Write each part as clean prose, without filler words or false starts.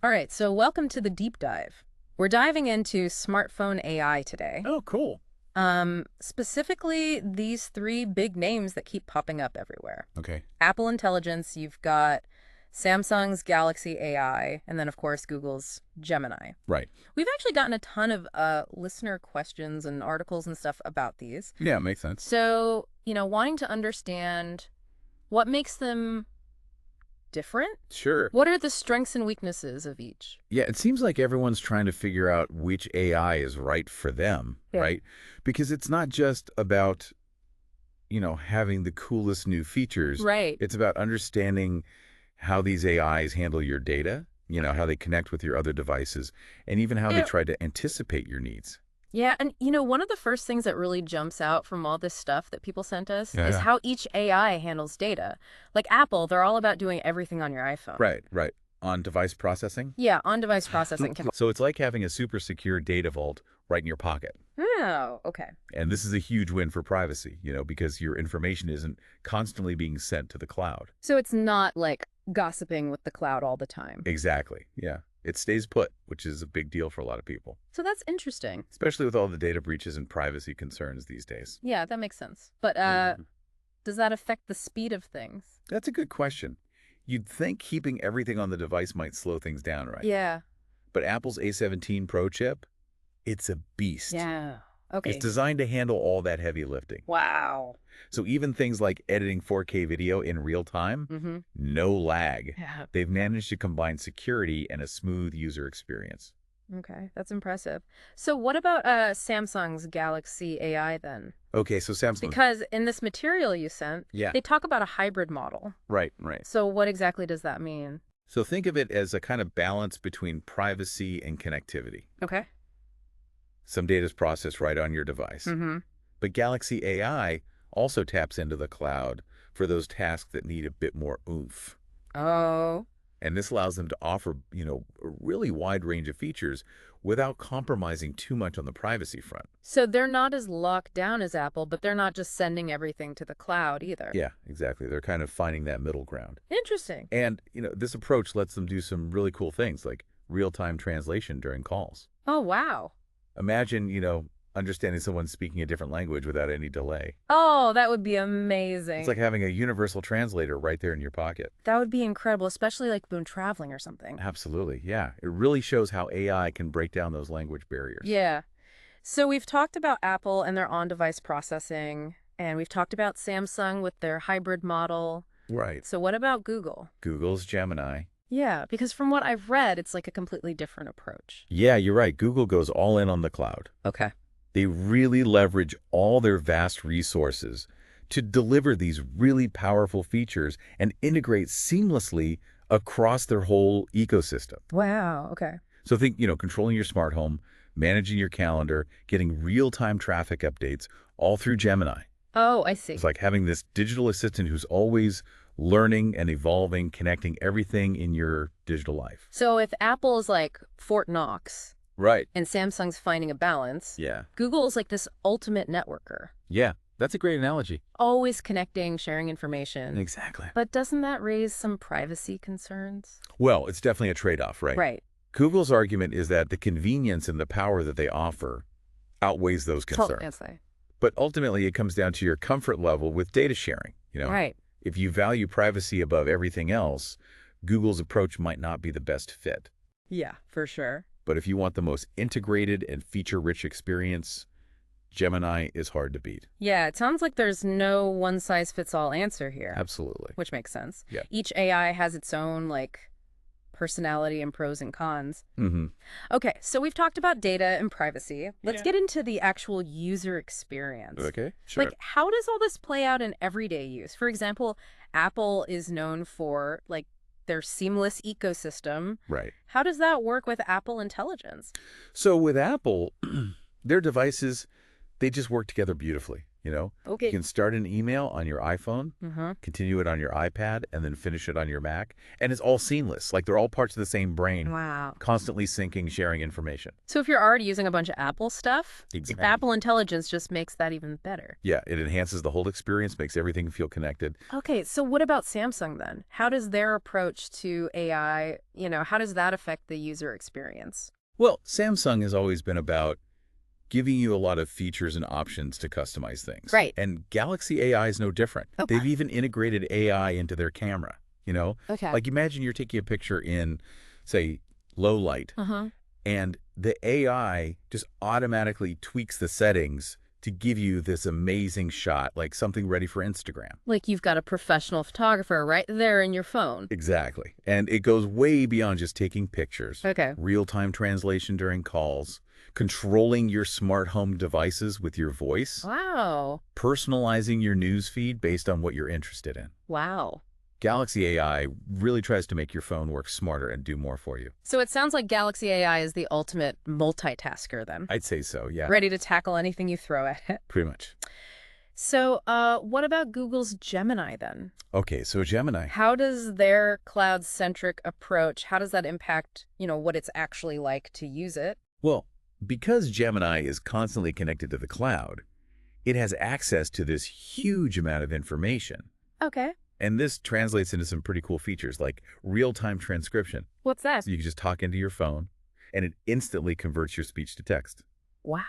All right, so welcome to the deep dive. We're diving into smartphone AI today. Oh, cool. Specifically these three big names that keep popping up everywhere. Okay. Apple Intelligence, you've got Samsung's Galaxy AI, and then of course Google's Gemini. Right. We've actually gotten a ton of listener questions and articles and stuff about these. Yeah, it makes sense. So, wanting to understand what makes them different? Sure. What are the strengths and weaknesses of each? Yeah, it seems like everyone's trying to figure out which AI is right for them, Yeah. right? Because it's not just about, having the coolest new features. Right. It's about understanding how these AIs handle your data, how they connect with your other devices, and even how they Yeah. try to anticipate your needs. Yeah, and one of the first things that really jumps out from all this stuff that people sent us Yeah, is yeah. how each AI handles data. Like Apple, they're all about doing everything on your iPhone. Right, right. On device processing. Yeah, on-device processing. So it's like having a super secure data vault right in your pocket. Oh, okay. And this is a huge win for privacy, because your information isn't constantly being sent to the cloud. So it's not like gossiping with the cloud all the time. Exactly. Yeah. It stays put, which is a big deal for a lot of people, So that's interesting. especially with all the data breaches and privacy concerns these days. Yeah, that makes sense. But does that affect the speed of things? That's a good question. You'd think keeping everything on the device might slow things down, right? Yeah. But Apple's A17 Pro chip, it's a beast. Yeah. Okay. It's designed to handle all that heavy lifting. Wow. So even things like editing 4K video in real time, Mm-hmm. no lag. Yeah. They've managed to combine security and a smooth user experience. Okay, that's impressive. So what about Samsung's Galaxy AI then? Okay, so Samsung. Because in this material you sent, Yeah, they talk about a hybrid model. right, right. So what exactly does that mean? So think of it as a kind of balance between privacy and connectivity. Okay. Some data is processed right on your device. Mm-hmm. But Galaxy AI also taps into the cloud for those tasks that need a bit more oomph. Oh. And this allows them to offer, a really wide range of features without compromising too much on the privacy front. So they're not as locked down as Apple, but they're not just sending everything to the cloud either. Yeah, exactly. They're kind of finding that middle ground. Interesting. And, this approach lets them do some really cool things like real-time translation during calls. Oh, wow. Imagine, understanding someone speaking a different language without any delay. Oh, that would be amazing. It's like having a universal translator right there in your pocket. That would be incredible, especially like when traveling or something. Absolutely, yeah. It really shows how AI can break down those language barriers. Yeah. So we've talked about Apple and their on-device processing, and we've talked about Samsung with their hybrid model. Right. So what about Google? Google's Gemini. Yeah, because from what I've read, it's like a completely different approach. Yeah, you're right. Google goes all in on the cloud. Okay. They really leverage all their vast resources to deliver these really powerful features and integrate seamlessly across their whole ecosystem. Wow, okay. So think, controlling your smart home, managing your calendar, getting real-time traffic updates, all through Gemini. Oh, I see. It's like having this digital assistant who's always learning and evolving, connecting everything in your digital life. So if Apple's like Fort Knox Right. and Samsung's finding a balance, Yeah. Google's like this ultimate networker, Yeah, that's a great analogy. always connecting, sharing information. Exactly. But doesn't that raise some privacy concerns? Well, it's definitely a trade-off, right? Right. Google's argument is that the convenience and the power that they offer outweighs those concerns. Yes, I- But ultimately, it comes down to your comfort level with data sharing. Right. If you value privacy above everything else, Google's approach might not be the best fit. Yeah, for sure. But if you want the most integrated and feature-rich experience, Gemini is hard to beat. Yeah, it sounds like there's no one-size-fits-all answer here, Absolutely. which makes sense. Yeah. Each AI has its own, personality and pros and cons. Mm-hmm. Okay, so we've talked about data and privacy. Let's Yeah. get into the actual user experience. Okay, sure. Like, how does all this play out in everyday use? For example, Apple is known for, their seamless ecosystem. Right. How does that work with Apple Intelligence? So with Apple, their devices, they just work together beautifully. You Okay. can start an email on your iPhone, Mm-hmm. continue it on your iPad, and then finish it on your Mac. And it's all seamless. Like they're all parts of the same brain, Wow. constantly syncing, sharing information. So if you're already using a bunch of Apple stuff, Exactly. Apple Intelligence just makes that even better. Yeah, it enhances the whole experience, makes everything feel connected. Okay, so what about Samsung then? How does their approach to AI, how does that affect the user experience? Well, Samsung has always been about giving you a lot of features and options to customize things. Right. And Galaxy AI is no different. Oh. They've even integrated AI into their camera. Okay. Like imagine you're taking a picture in, say, low light, Uh-huh. and the AI just automatically tweaks the settings to give you this amazing shot, like something ready for Instagram. Like you've got a professional photographer right there in your phone. Exactly. And it goes way beyond just taking pictures. Okay. Real-time translation during calls, controlling your smart home devices with your voice, Wow. personalizing your news feed based on what you're interested in. Wow. Galaxy AI really tries to make your phone work smarter and do more for you. So it sounds like Galaxy AI is the ultimate multitasker then. I'd say so, yeah. Ready to tackle anything you throw at it. Pretty much. So what about Google's Gemini then? Okay, so Gemini. How does their cloud-centric approach, how does that impact, what it's actually like to use it? Well, because Gemini is constantly connected to the cloud, it has access to this huge amount of information. Okay. And this translates into some pretty cool features like real-time transcription. What's that? So you can just talk into your phone, and it instantly converts your speech to text. Wow.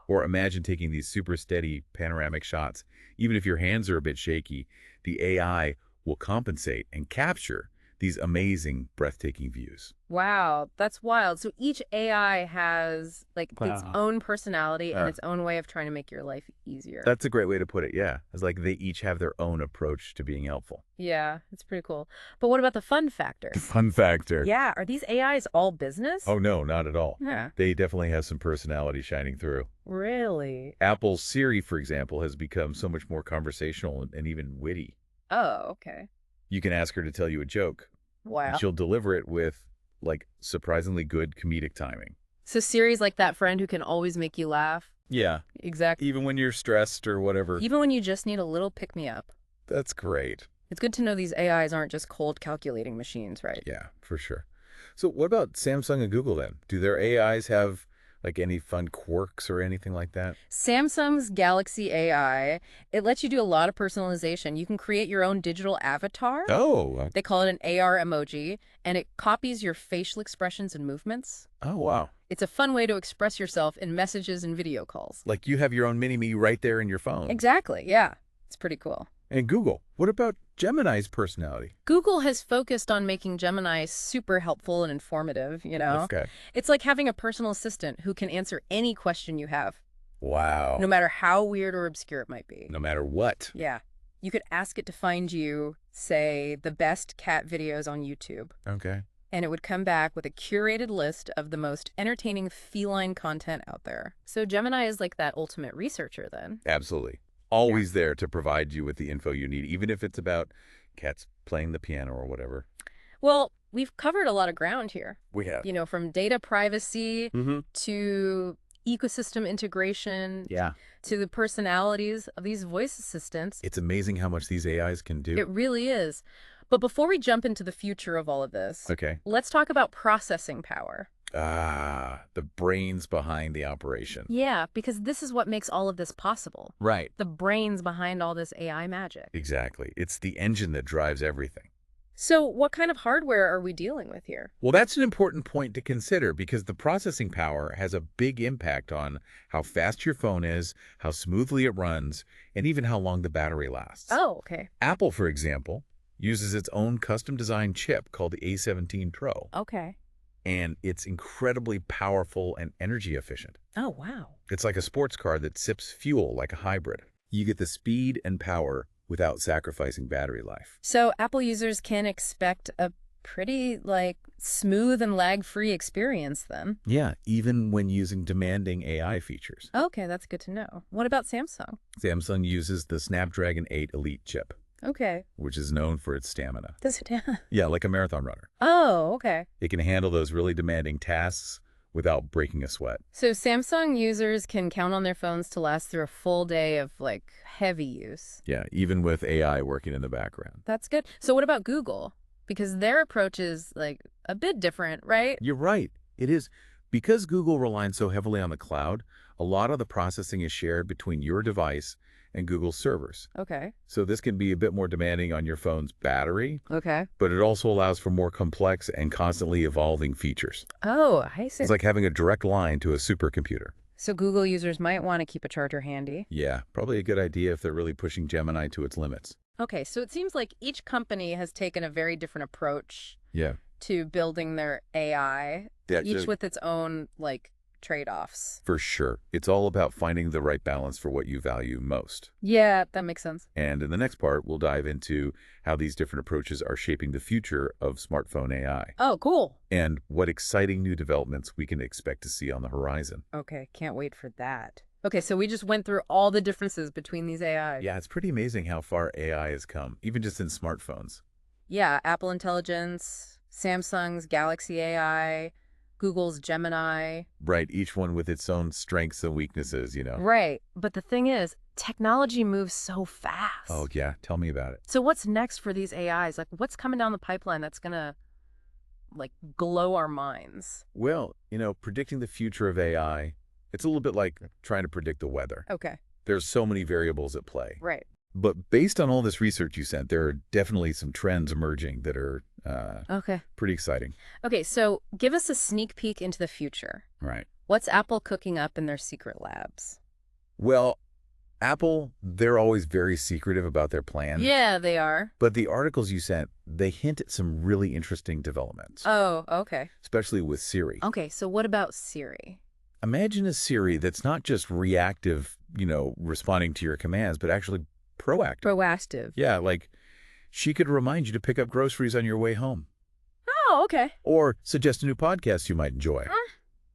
Or imagine taking these super steady panoramic shots. Even if your hands are a bit shaky, the AI will compensate and capture these amazing, breathtaking views. Wow, that's wild. So each AI has its Wow. own personality and Uh. its own way of trying to make your life easier. That's a great way to put it, yeah. It's like they each have their own approach to being helpful. Yeah, it's pretty cool. But what about the fun factor? Fun factor. Yeah, are these AIs all business? Oh, no, not at all. Yeah. They definitely have some personality shining through. Really? Apple's Siri, for example, has become so much more conversational and even witty. Oh, okay. You can ask her to tell you a joke, Wow. and she'll deliver it with, like, surprisingly good comedic timing. So Siri's like that friend who can always make you laugh? Yeah, Exactly. even when you're stressed or whatever. Even when you just need a little pick-me-up. That's great. It's good to know these AIs aren't just cold calculating machines, right? Yeah, for sure. So what about Samsung and Google then? Do their AIs have, like, any fun quirks or anything like that? Samsung's Galaxy AI, it lets you do a lot of personalization. You can create your own digital avatar. Oh, They call it an AR emoji, and it copies your facial expressions and movements. oh, wow. It's a fun way to express yourself in messages and video calls. Like you have your own mini-me right there in your phone. Exactly, yeah. It's pretty cool. And Google, what about Gemini's personality? Google has focused on making Gemini super helpful and informative, Okay. It's like having a personal assistant who can answer any question you have, Wow. no matter how weird or obscure it might be. No matter what. Yeah. You could ask it to find you, say, the best cat videos on YouTube, Okay. and it would come back with a curated list of the most entertaining feline content out there. So Gemini is like that ultimate researcher then. Absolutely. Always there to provide you with the info you need, even if it's about cats playing the piano or whatever. Well, we've covered a lot of ground here, We have. from data privacy Mm-hmm. to ecosystem integration Yeah. to the personalities of these voice assistants. It's amazing how much these AIs can do. It really is. But before we jump into the future of all of this, Okay. let's talk about processing power. The brains behind the operation. Yeah, because this is what makes all of this possible. Right. The brains behind all this AI magic. Exactly. It's the engine that drives everything. So what kind of hardware are we dealing with here? Well, that's an important point to consider because the processing power has a big impact on how fast your phone is, how smoothly it runs, and even how long the battery lasts. Oh, okay. Apple, for example, uses its own custom-designed chip called the A17 Pro, Okay. and it's incredibly powerful and energy efficient. Oh, wow. It's like a sports car that sips fuel like a hybrid. You get the speed and power without sacrificing battery life. So Apple users can expect a pretty, smooth and lag-free experience then. Yeah, even when using demanding AI features. Okay, that's good to know. What about Samsung? Samsung uses the Snapdragon 8 Elite chip, Okay. which is known for its stamina. Does it? Yeah, like a marathon runner. Oh, okay. It can handle those really demanding tasks without breaking a sweat. So Samsung users can count on their phones to last through a full day of like heavy use. Yeah, even with AI working in the background. That's good. So what about Google? Because their approach is like a bit different, right? You're right. It is. Because Google relies so heavily on the cloud, a lot of the processing is shared between your device and Google's servers. Okay. So this can be a bit more demanding on your phone's battery, Okay. but it also allows for more complex and constantly evolving features. Oh, I see. It's like having a direct line to a supercomputer. So Google users might want to keep a charger handy. Yeah, probably a good idea if they're really pushing Gemini to its limits. Okay, so it seems like each company has taken a very different approach Yeah. to building their AI, each with its own like trade-offs. For sure. It's all about finding the right balance for what you value most. Yeah, that makes sense. And in the next part, we'll dive into how these different approaches are shaping the future of smartphone AI. Oh, cool. And what exciting new developments we can expect to see on the horizon. Okay, can't wait for that. Okay, so we just went through all the differences between these AIs. Yeah, it's pretty amazing how far AI has come, even just in smartphones. Yeah, Apple Intelligence, Samsung's Galaxy AI, Google's Gemini. Right, each one with its own strengths and weaknesses, you know. Right, but the thing is, technology moves so fast. Oh, yeah, tell me about it. So what's next for these AIs? Like, what's coming down the pipeline that's gonna, like, blow our minds? Well, predicting the future of AI, it's a little bit like trying to predict the weather. Okay. There's so many variables at play. Right. But based on all this research you sent, there are definitely some trends emerging that are Okay. pretty exciting. Okay, so give us a sneak peek into the future. Right. What's Apple cooking up in their secret labs? Well, Apple, they're always very secretive about their plans. Yeah, they are. But the articles you sent, they hint at some really interesting developments, Oh, okay. especially with Siri. Okay, so what about Siri? Imagine a Siri that's not just reactive, responding to your commands, but actually proactive. Proactive. Yeah, like she could remind you to pick up groceries on your way home. Oh, okay. Or suggest a new podcast you might enjoy.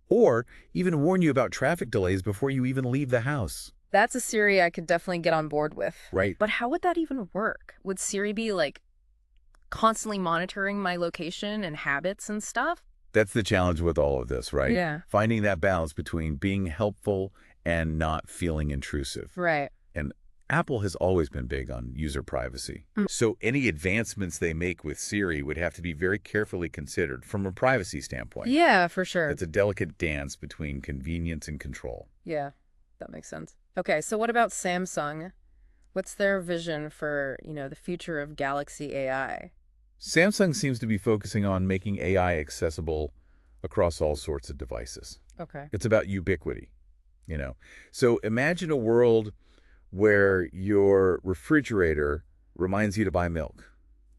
Or even warn you about traffic delays before you even leave the house. That's a Siri I could definitely get on board with. Right. But how would that even work? Would Siri be, like, constantly monitoring my location and habits and stuff? That's the challenge with all of this, right? Yeah. Finding that balance between being helpful and not feeling intrusive. Right. And Apple has always been big on user privacy. So any advancements they make with Siri would have to be very carefully considered from a privacy standpoint. Yeah, for sure. It's a delicate dance between convenience and control. Yeah, that makes sense. Okay, so what about Samsung? What's their vision for, the future of Galaxy AI? Samsung seems to be focusing on making AI accessible across all sorts of devices. Okay. It's about ubiquity, So imagine a world where your refrigerator reminds you to buy milk.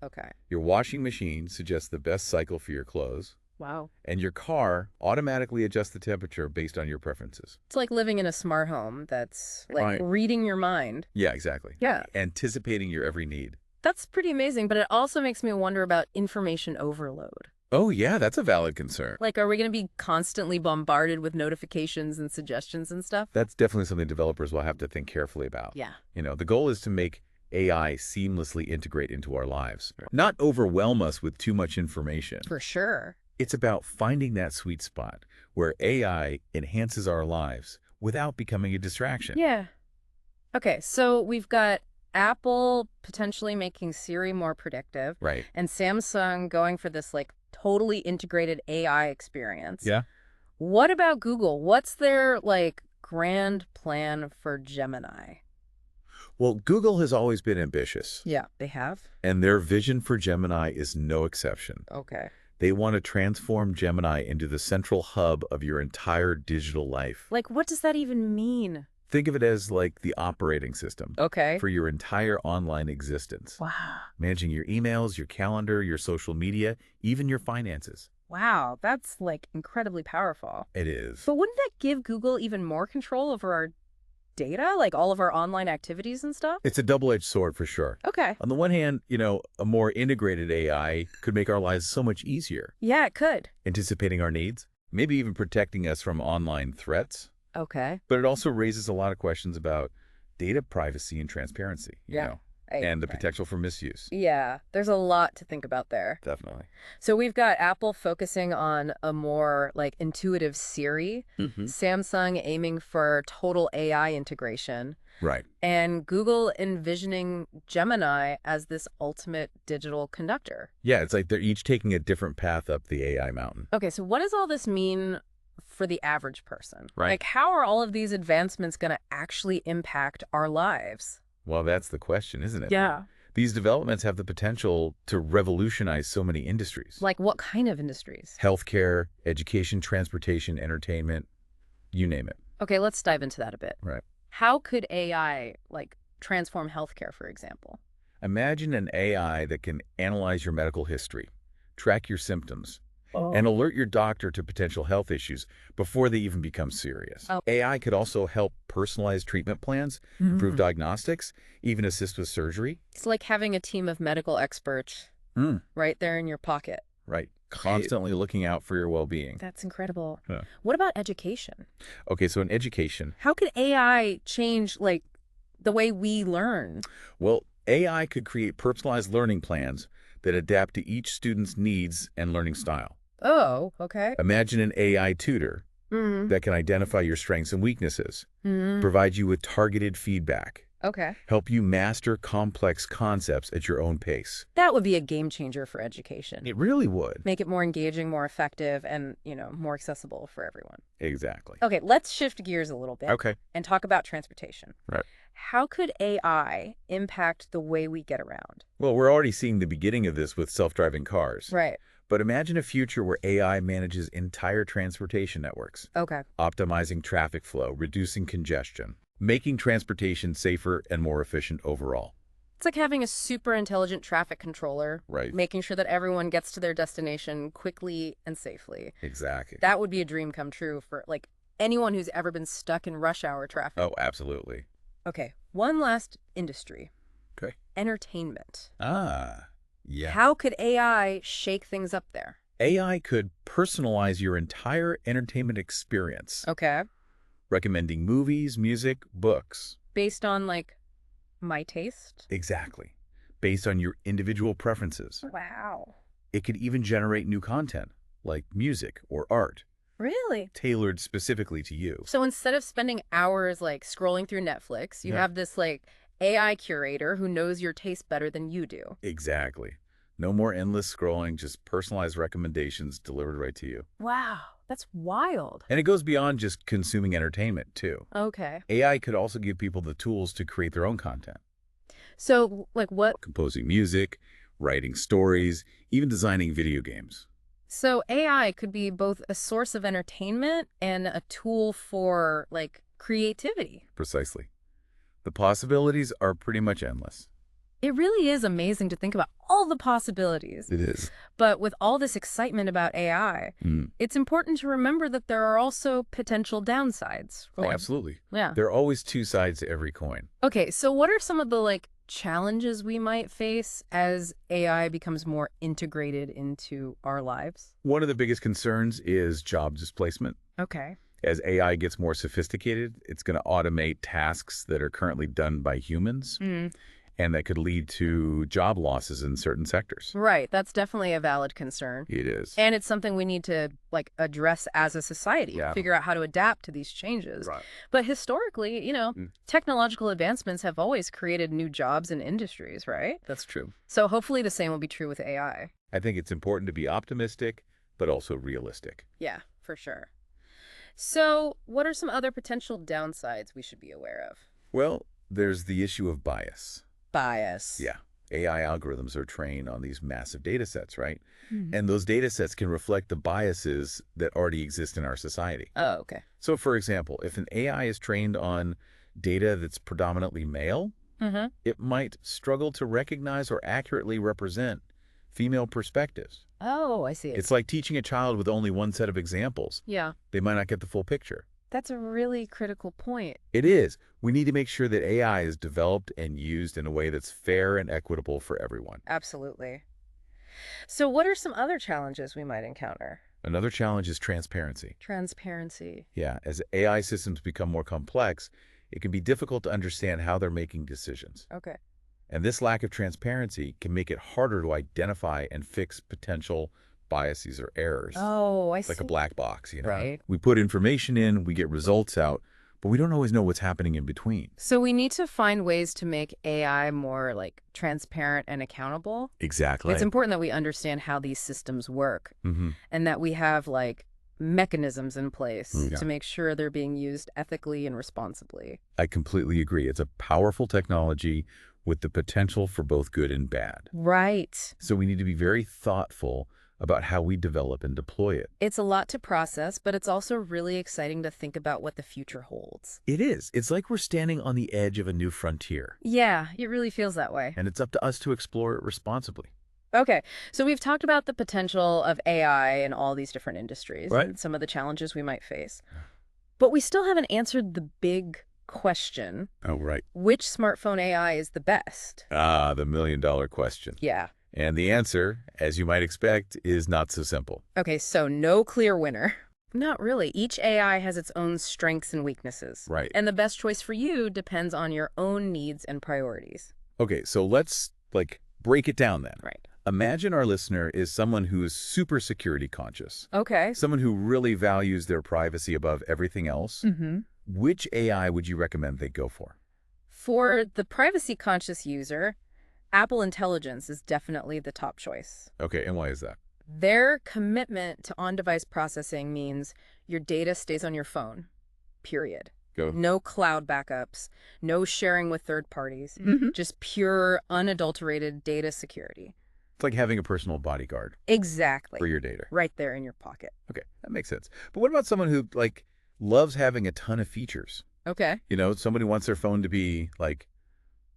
Okay. Your washing machine suggests the best cycle for your clothes. Wow. And your car automatically adjusts the temperature based on your preferences. It's like living in a smart home that's like Right. reading your mind. Yeah, exactly. Yeah. Anticipating your every need. That's pretty amazing, but it also makes me wonder about information overload. Oh, yeah, that's a valid concern. Like, are we going to be constantly bombarded with notifications and suggestions and stuff? That's definitely something developers will have to think carefully about. Yeah. The goal is to make AI seamlessly integrate into our lives, not overwhelm us with too much information. For sure. It's about finding that sweet spot where AI enhances our lives without becoming a distraction. Yeah. Okay, so we've got Apple potentially making Siri more predictive. Right. And Samsung going for this, like, totally integrated AI experience. Yeah. What about Google? What's their, like, grand plan for Gemini? Well, Google has always been ambitious. Yeah, they have. And their vision for Gemini is no exception. Okay. They want to transform Gemini into the central hub of your entire digital life. Like, what does that even mean? Think of it as like the operating system Okay. for your entire online existence. Wow. Managing your emails, your calendar, your social media, even your finances. Wow, that's, like, incredibly powerful. It is. But wouldn't that give Google even more control over our data, like all of our online activities and stuff? It's a double-edged sword for sure. Okay. On the one hand, a more integrated AI could make our lives so much easier, Yeah, it could. anticipating our needs, maybe even protecting us from online threats. Okay. But it also raises a lot of questions about data privacy and transparency. You Yeah. know, and the Right. potential for misuse. Yeah, there's a lot to think about there. Definitely. So we've got Apple focusing on a more like intuitive Siri, Hmm. Samsung aiming for total AI integration, Right. and Google envisioning Gemini as this ultimate digital conductor. Yeah, it's like they're each taking a different path up the AI mountain. Okay, so what does all this mean for the average person? Right. Like, how are all of these advancements going to actually impact our lives? Well, that's the question, isn't it? Yeah. These developments have the potential to revolutionize so many industries. Like, what kind of industries? Healthcare, education, transportation, entertainment, you name it. Okay, let's dive into that a bit. Right. How could AI, like, transform healthcare, for example? Imagine an AI that can analyze your medical history, track your symptoms, and Oh. alert your doctor to potential health issues before they even become serious. Oh. AI could also help personalize treatment plans, improve diagnostics, even assist with surgery. It's like having a team of medical experts Mm. right there in your pocket. Right. Constantly looking out for your well-being. That's incredible. Huh. What about education? Okay, so in education, How could AI change, like, the way we learn? well, AI could create personalized learning plans that adapt to each student's needs and learning style. Oh, okay. Imagine an AI tutor Mm-hmm. that can identify your strengths and weaknesses, Mm-hmm. provide you with targeted feedback, Okay. help you master complex concepts at your own pace. That would be a game changer for education. It really would. Make it more engaging, more effective, and, more accessible for everyone. Exactly. Okay, let's shift gears a little bit Okay. and talk about transportation. Right. How could AI impact the way we get around? Well, we're already seeing the beginning of this with self-driving cars. Right. But imagine a future where AI manages entire transportation networks, Okay. optimizing traffic flow, reducing congestion, making transportation safer and more efficient overall. It's like having a super intelligent traffic controller, Right. making sure that everyone gets to their destination quickly and safely. Exactly. That would be a dream come true for, like, anyone who's ever been stuck in rush hour traffic. Oh, absolutely. Okay, one last industry. Okay. Entertainment. Ah, yeah. How could AI shake things up there? AI could personalize your entire entertainment experience, Okay. recommending movies, music, books. Based on, like, my taste? Exactly. Based on your individual preferences. Wow. It could even generate new content, like music or art, Really? tailored specifically to you. So instead of spending hours, like, scrolling through Netflix, you Yeah. have this, like, AI curator who knows your taste better than you do. Exactly. No more endless scrolling, just personalized recommendations delivered right to you. Wow, that's wild. And it goes beyond just consuming entertainment, too. Okay. AI could also give people the tools to create their own content, So, like, what? composing music, writing stories, even designing video games. So AI could be both a source of entertainment and a tool for, like, creativity. Precisely. The possibilities are pretty much endless. It really is amazing to think about all the possibilities. It is. But with all this excitement about AI, it's important to remember that there are also potential downsides. Oh, absolutely. Yeah. There are always two sides to every coin. Okay, so what are some of the, like, challenges we might face as AI becomes more integrated into our lives? One of the biggest concerns is job displacement. Okay. As AI gets more sophisticated, it's going to automate tasks that are currently done by humans, and that could lead to job losses in certain sectors. Right, that's definitely a valid concern. It is. And it's something we need to, like, address as a society, Yeah. figure out how to adapt to these changes. Right. But historically, technological advancements have always created new jobs and industries, right? That's true. So hopefully the same will be true with AI. I think it's important to be optimistic, but also realistic. Yeah, for sure. So what are some other potential downsides we should be aware of? Well, there's the issue of bias. Bias. Yeah. AI algorithms are trained on these massive data sets, right? And those data sets can reflect the biases that already exist in our society. Oh, okay. So, for example, if an AI is trained on data that's predominantly male, it might struggle to recognize or accurately represent female perspectives. Oh, I see. It's like teaching a child with only one set of examples. Yeah, They might not get the full picture. that's a really critical point. It is. We need to make sure that AI is developed and used in a way that's fair and equitable for everyone. Absolutely. So what are some other challenges we might encounter? Another challenge is transparency. Transparency. Yeah, as AI systems become more complex, it can be difficult to understand how they're making decisions. Okay. And this lack of transparency can make it harder to identify and fix potential biases or errors. Oh, I It's like a see. black box, you know? Right. We put information in, we get results out, but we don't always know what's happening in between. So we need to find ways to make AI more like transparent and accountable. Exactly. It's important that we understand how these systems work Mm-hmm. and that we have like mechanisms in place Yeah. to make sure they're being used ethically and responsibly. I completely agree. It's a powerful technology with the potential for both good and bad. Right. So we need to be very thoughtful about how we develop and deploy it. It's a lot to process, but it's also really exciting to think about what the future holds. It is. It's like we're standing on the edge of a new frontier, Yeah, it really feels that way. and it's up to us to explore it responsibly. Okay, so we've talked about the potential of AI in all these different industries Right. and some of the challenges we might face. But we still haven't answered the big question, Oh, right. which smartphone AI is the best? Ah, the million-dollar question. Yeah. And the answer, as you might expect, is not so simple. Okay, so no clear winner. Not really. Each AI has its own strengths and weaknesses. Right. And the best choice for you depends on your own needs and priorities. Okay, so let's, break it down then. Right. Imagine our listener is someone who is super security conscious, Okay. someone who really values their privacy above everything else. Mm-hmm. Which AI would you recommend they go for? For the privacy-conscious user, Apple Intelligence is definitely the top choice. Okay, and why is that? Their commitment to on-device processing means your data stays on your phone, period. Go. No cloud backups, no sharing with third parties, Mm-hmm. just pure, unadulterated data security. It's like having a personal bodyguard Exactly. for your data. Right there in your pocket. Okay, that makes sense. But what about someone who, loves having a ton of features? Okay. You know, somebody wants their phone to be,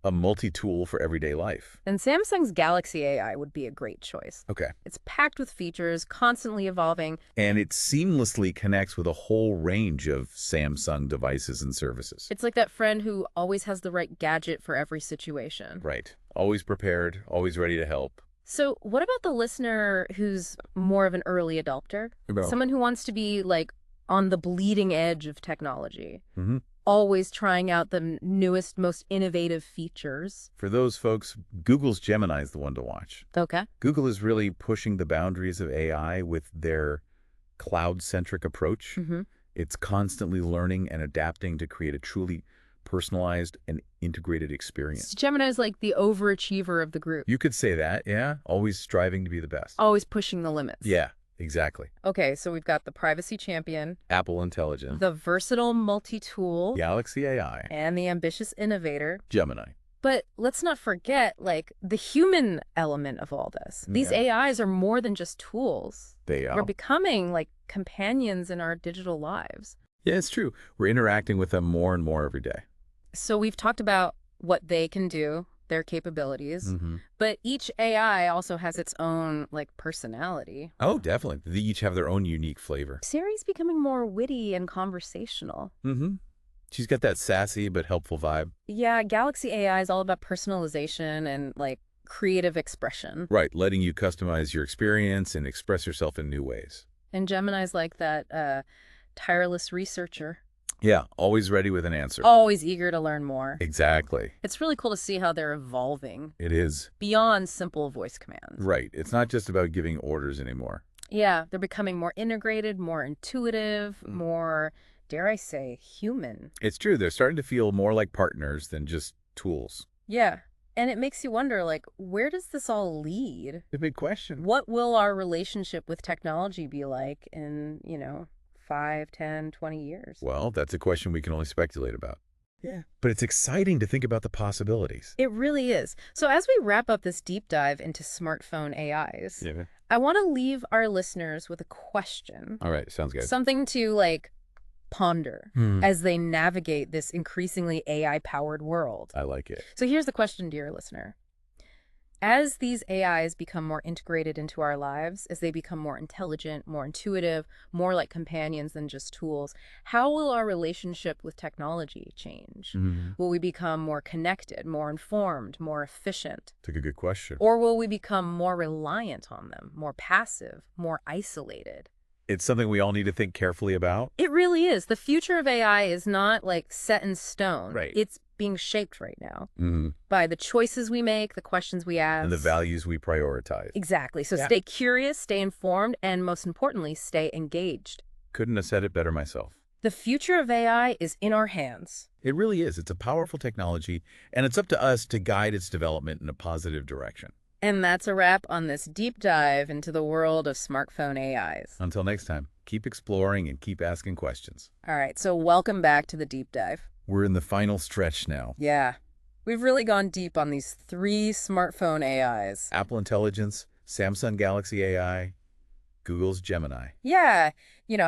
a multi-tool for everyday life. And Samsung's Galaxy AI would be a great choice. Okay. It's packed with features, constantly evolving. And it seamlessly connects with a whole range of Samsung devices and services. It's like that friend who always has the right gadget for every situation. Right. Always prepared, always ready to help. So what about the listener who's more of an early adopter? Someone who wants to be on the bleeding edge of technology, Mm-hmm. always trying out the newest, most innovative features. For those folks, Google's Gemini is the one to watch. Okay. Google is really pushing the boundaries of AI with their cloud-centric approach. Mm-hmm. It's constantly learning and adapting to create a truly personalized and integrated experience. Gemini's like the overachiever of the group, You could say that, yeah? Always striving to be the best. always pushing the limits. Yeah, exactly. Okay, so we've got the privacy champion, Apple Intelligence, the versatile multi-tool, Galaxy AI, and the ambitious innovator. Gemini. But let's not forget, the human element of all this. These Yeah. AIs are more than just tools. They are. We're becoming, companions in our digital lives. Yeah, it's true. We're interacting with them more and more every day. So we've talked about what they can do, their capabilities, Mm-hmm. but each AI also has its own, personality. Oh, definitely. They each have their own unique flavor. Siri's becoming more witty and conversational. Mm-hmm. She's got that sassy but helpful vibe. Yeah, Galaxy AI is all about personalization and, creative expression. Right, letting you customize your experience and express yourself in new ways. And Gemini's like that tireless researcher, Yeah, always ready with an answer. always eager to learn more. Exactly. It's really cool to see how they're evolving It is. beyond simple voice commands. Right. It's not just about giving orders anymore. Yeah, they're becoming more integrated, more intuitive, Mm. more, dare I say, human. It's true. They're starting to feel more like partners than just tools. Yeah, and it makes you wonder, where does this all lead? A big question. What will our relationship with technology be like in, 5, 10, 20 years? Well, that's a question we can only speculate about. Yeah. But it's exciting to think about the possibilities. It really is. So as we wrap up this deep dive into smartphone AIs, Yeah. I want to leave our listeners with a question. All right. Sounds good. Something to, ponder Hmm. as they navigate this increasingly AI-powered world. I like it. So here's the question, dear listener. As these AIs become more integrated into our lives, as they become more intelligent, more intuitive, more like companions than just tools, how will our relationship with technology change? Mm-hmm. Will we become more connected, more informed, more efficient? That's a good question. Or will we become more reliant on them, more passive, more isolated? It's something we all need to think carefully about. It really is. The future of AI is not set in stone. Right. It's being shaped right now Hmm. by the choices we make, the questions we And the ask. values we prioritize. Exactly. So Yeah. stay curious, stay informed, and most importantly, stay engaged. Couldn't have said it better myself. The future of AI is in our hands. It really is. It's a powerful technology, and it's up to us to guide its development in a positive direction. And that's a wrap on this deep dive into the world of smartphone AIs. Until next time, keep exploring and keep asking questions. All right, so welcome back to the deep dive. We're in the final stretch now. Yeah, we've really gone deep on these 3 smartphone AIs. Apple Intelligence, Samsung Galaxy AI, Google's Gemini. Yeah,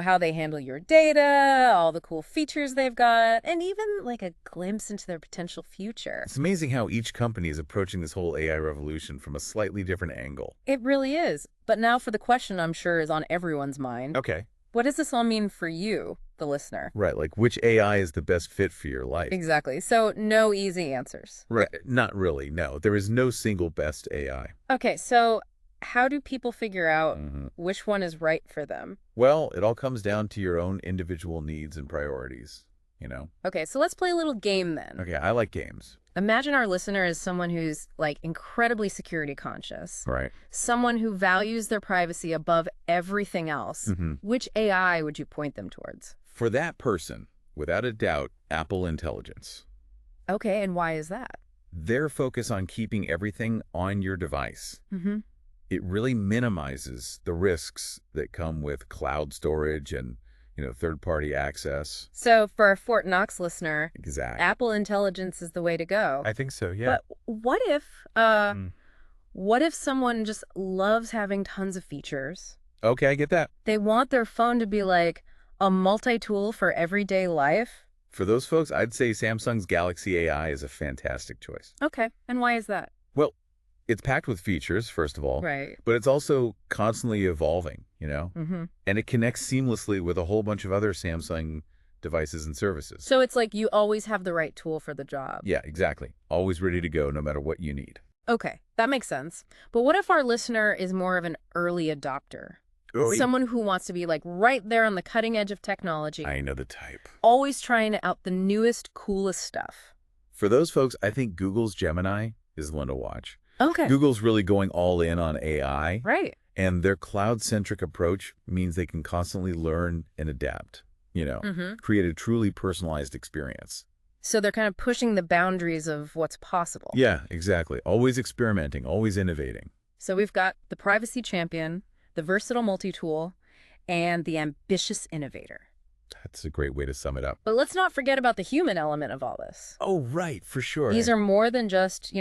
how they handle your data, all the cool features they've got, and even like a glimpse into their potential future. It's amazing how each company is approaching this whole AI revolution from a slightly different angle. It really is. But now for the question I'm sure is on everyone's mind. Okay. What does this all mean for you, the listener? Right, like which AI is the best fit for your life? Exactly. So no easy answers. Right, not really, no. There is no single best AI. Okay, so how do people figure out Mhm. which one is right for them? Well, it all comes down to your own individual needs and priorities. Okay, so let's play a little game then. Okay, I like games. Imagine our listener is someone who's like incredibly security conscious, Right. someone who values their privacy above everything else. Hmm. Which AI would you point them towards? For that person, without a doubt, Apple Intelligence. Okay, and why is that? Their focus on keeping everything on your device. Mm-hmm. It really minimizes the risks that come with cloud storage and, third-party access. So for our Fort Knox listener, Exactly. Apple Intelligence is the way to go. I think so, yeah. But Mm. what if someone just loves having tons of features? Okay, I get that. They want their phone to be like a multi-tool for everyday life? For those folks, I'd say Samsung's Galaxy AI is a fantastic choice. Okay, and why is that? Well, it's packed with features, first of all, Right. but it's also constantly evolving, Mm-hmm. and it connects seamlessly with a whole bunch of other Samsung devices and services. So it's like you always have the right tool for the job. Yeah, exactly. Always ready to go no matter what you need. Okay, that makes sense. But what if our listener is more of an early adopter? Oh, Someone who wants to be like right there on the cutting edge of technology, I know the type. always trying out the newest, coolest stuff. For those folks, I think Google's Gemini is the one to watch. Okay. Google's really going all in on AI, Right. and their cloud-centric approach means they can constantly learn and adapt, Mm-hmm. create a truly personalized experience. So they're kind of pushing the boundaries of what's possible. Yeah, exactly. Always experimenting, always innovating. So we've got the privacy champion, the versatile multi-tool, and the ambitious innovator. That's a great way to sum it up. But let's not forget about the human element of all this. Oh, right, for sure. These are more than just,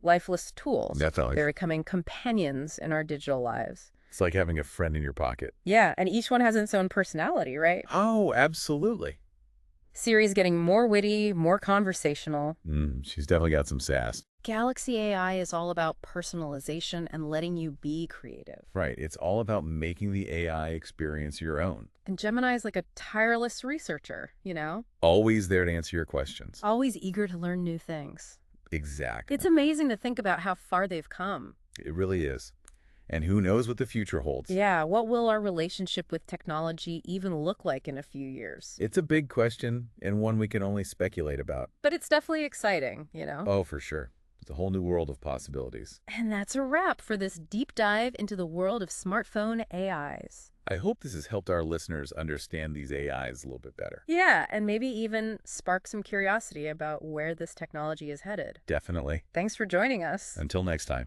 lifeless tools. That's all. They're becoming companions in our digital lives. It's like having a friend in your pocket. Yeah, and each one has its own personality, right? Oh, absolutely. Siri's getting more witty, more conversational. She's definitely got some sass. Galaxy AI is all about personalization and letting you be creative. Right. It's all about making the AI experience your own. And Gemini is like a tireless researcher, Always there to answer your questions. always eager to learn new things. Exactly. It's amazing to think about how far they've come. It really is. And who knows what the future holds? Yeah, what will our relationship with technology even look like in a few years? It's a big question and one we can only speculate about. But it's definitely exciting. Oh, for sure. It's a whole new world of possibilities. And that's a wrap for this deep dive into the world of smartphone AIs. I hope this has helped our listeners understand these AIs a little bit better. Yeah, and maybe even spark some curiosity about where this technology is headed. Definitely. Thanks for joining us. Until next time.